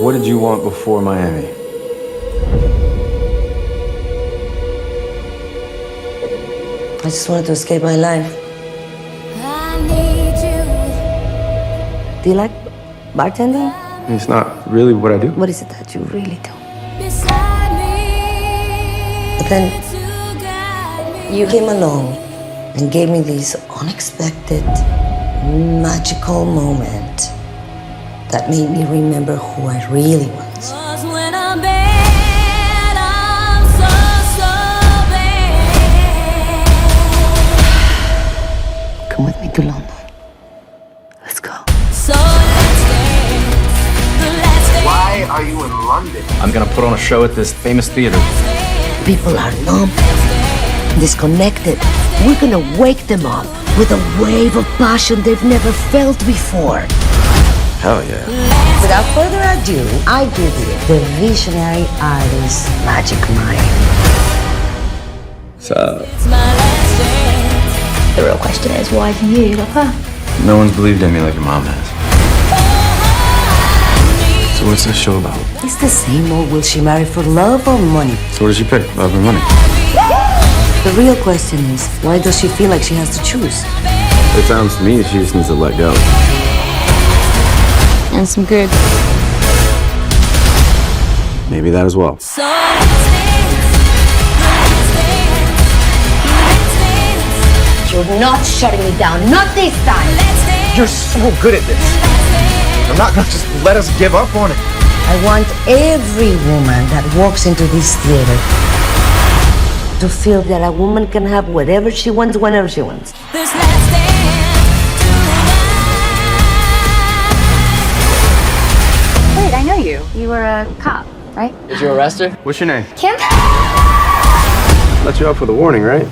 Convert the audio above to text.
What did you want before Miami? I just wanted to escape my life. Do you like bartending? It's not really what I do. What is it that you really do? But then you came along and gave me this unexpected, magical moment that made me remember who I really was. Come with me to London. Let's go. Why are you in London? I'm gonna put on a show at this famous theater. People are numb, disconnected. We're gonna wake them up with a wave of passion they've never felt before. Hell yeah. Without further ado, I give you the visionary artist magic mind. So, The real question is, why do you love her? no one's believed in me like your mom has. So what's this show about? It's the same old, will she marry for love or money? So what does she pick? Love or money? The real question is, why does she feel like she has to choose? It sounds to me she just needs to let go. And some good. Maybe that as well. You're not shutting me down, not this time. You're so good at this. I'm not gonna just let us give up on it. I want every woman that walks into this theater to feel that a woman can have whatever she wants, whenever she wants. Wait, I know you. You were a cop, right? Did you arrest her? What's your name? Kim? Let you out with a warning, right?